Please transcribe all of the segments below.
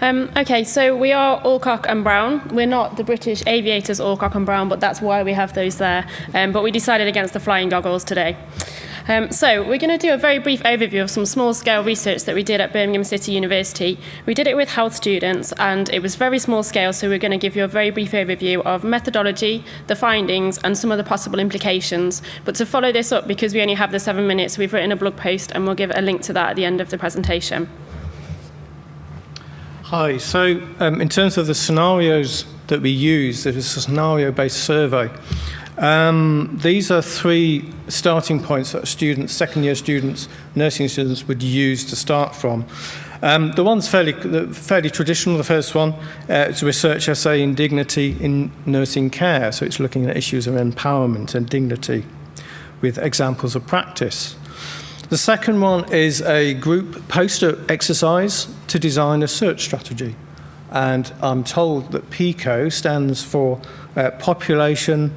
Okay, so we are Alcock and Brown. We're not the British aviators Alcock and Brown, but that's why we have those there. But we decided against the flying goggles today. So we're going to do a very brief overview of some small-scale research that we did at Birmingham City University. We did it with health students, and it was very small scale, so we're going to give you a very brief overview of methodology, the findings, and some of the possible implications. But to follow this up, because we only have the 7 minutes, we've written a blog post, and we'll give a link to that at the end of the presentation. Hi, so in terms of the scenarios that we use, there is a scenario-based survey. These are 3 starting points that students, second-year students, nursing students would use to start from. The one's fairly traditional. The first one, it's a research essay in dignity in nursing care. So it's looking at issues of empowerment and dignity with examples of practice. The second one is a group poster exercise to design a search strategy. And I'm told that PICO stands for Population,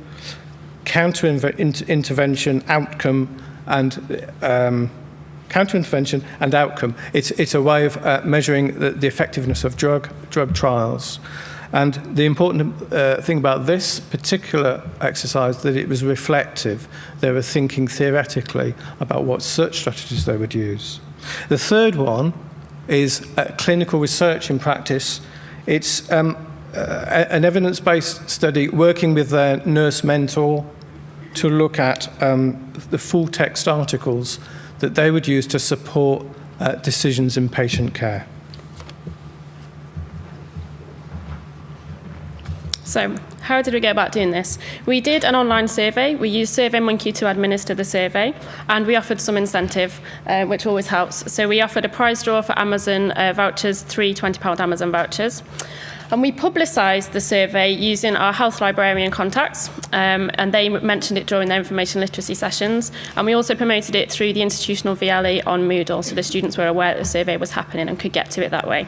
Counter-intervention, Outcome, and counter-intervention and outcome. It's a way of measuring the effectiveness of drug trials. And the important thing about this particular exercise that it was reflective. They were thinking theoretically about what search strategies they would use. The third one is clinical research in practice. It's an evidence-based study working with their nurse mentor to look at the full text articles that they would use to support decisions in patient care. So, how did we go about doing this? We did an online survey. We used SurveyMonkey to administer the survey, and we offered some incentive, which always helps. So we offered a prize draw for Amazon vouchers, 3 £20 Amazon vouchers. And we publicised the survey using our health librarian contacts, and they mentioned it during their information literacy sessions. And we also promoted it through the institutional VLE on Moodle, so the students were aware that the survey was happening and could get to it that way.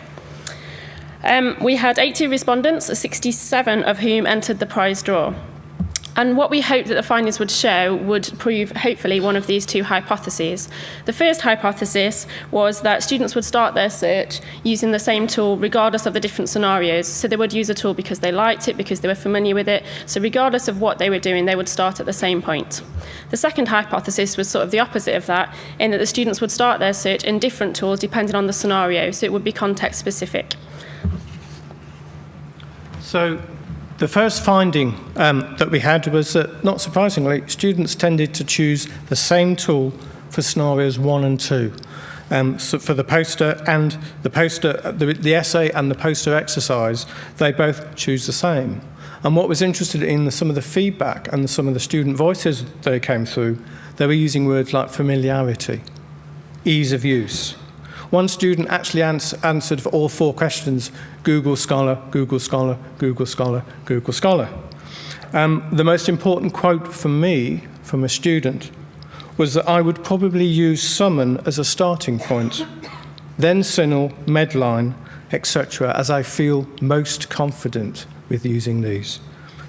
We had 80 respondents, 67 of whom entered the prize draw. And what we hoped that the findings would show would prove, hopefully, one of these 2 hypotheses. The first hypothesis was that students would start their search using the same tool regardless of the different scenarios. So they would use a tool because they liked it, because they were familiar with it. So regardless of what they were doing, they would start at the same point. The second hypothesis was sort of the opposite of that, in that the students would start their search in different tools depending on the scenario. So it would be context specific. So the first finding that we had was that, not surprisingly, students tended to choose the same tool for scenarios 1 and 2. So for the poster and the essay and the poster exercise, they both choose the same. And what was interesting in some of the feedback and some of the student voices that came through, they were using words like familiarity, ease of use. One student actually answered for all 4 questions, Google Scholar, Google Scholar, Google Scholar, Google Scholar. The most important quote from me, from a student, was that I would probably use Summon as a starting point, then Signal, Medline, etc., as I feel most confident with using these.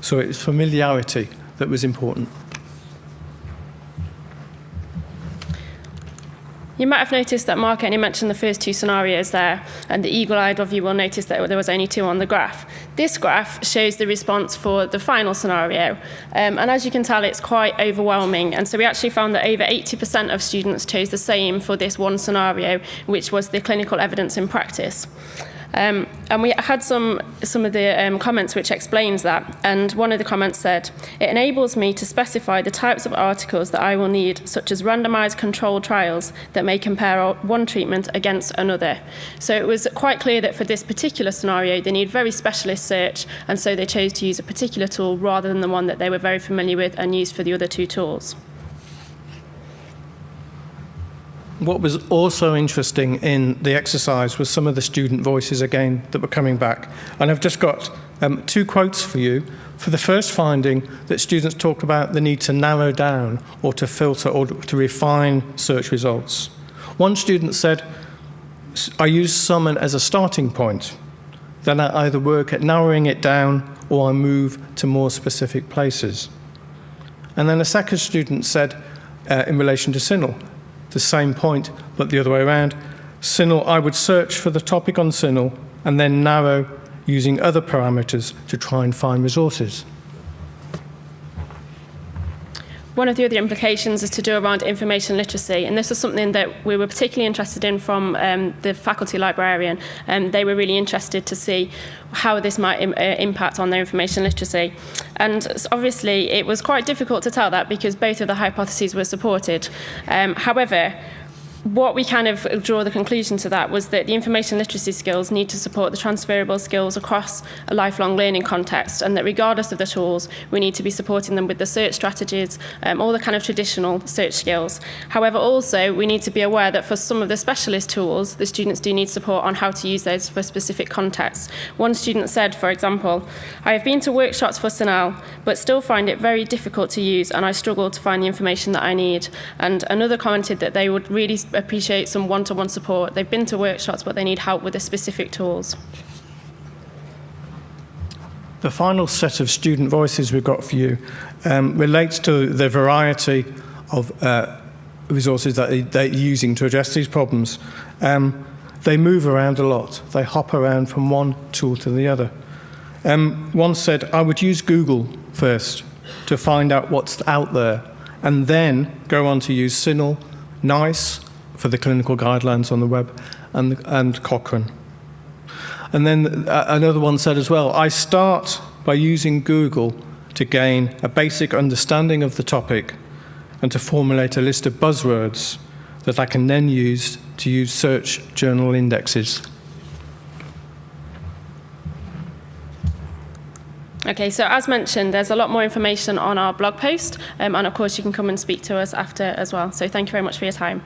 So it's familiarity that was important. You might have noticed that Mark only mentioned the first 2 scenarios there, and the eagle-eyed of you will notice that there was only 2 on the graph. This graph shows the response for the final scenario, and as you can tell, it's quite overwhelming. And so we actually found that over 80% of students chose the same for this one scenario, which was the clinical evidence in practice. And we had some of the comments which explains that. And one of the comments said, "It enables me to specify the types of articles that I will need, such as randomized controlled trials that may compare one treatment against another." So it was quite clear that for this particular scenario, they need very specialist search, and so they chose to use a particular tool rather than the one that they were very familiar with and used for the other 2 tools. What was also interesting in the exercise was some of the student voices again that were coming back. And I've just got 2 quotes for you. For the first finding, that students talk about the need to narrow down or to filter or to refine search results. One student said, "I use Summon as a starting point. Then I either work at narrowing it down or I move to more specific places." And then a second student said, in relation to Signal, the same point, but the other way around. Signal, I would search for the topic on Signal and then narrow using other parameters to try and find resources. One of the other implications is to do around information literacy, and this is something that we were particularly interested in from the faculty librarian. They were really interested to see how this might impact on their information literacy. And obviously, it was quite difficult to tell that because both of the hypotheses were supported. However, what we kind of draw the conclusion to that was that the information literacy skills need to support the transferable skills across a lifelong learning context, and that regardless of the tools, we need to be supporting them with the search strategies, all the kind of traditional search skills. However, also, we need to be aware that for some of the specialist tools, the students do need support on how to use those for specific contexts. One student said, for example, "I have been to workshops for SNL, but still find it very difficult to use, and I struggle to find the information that I need." And another commented that they would really appreciate some one-to-one support. They've been to workshops, but they need help with the specific tools. The final set of student voices we've got for you relates to the variety of resources that they're using to address these problems. They move around a lot. They hop around from one tool to the other. One said, "I would use Google first to find out what's out there, and then go on to use CINAHL, NICE, for the clinical guidelines on the web, and Cochrane." And then another one said as well, "I start by using Google to gain a basic understanding of the topic and to formulate a list of buzzwords that I can then use to use search journal indexes." Okay, so as mentioned, there's a lot more information on our blog post, and of course you can come and speak to us after as well. So thank you very much for your time.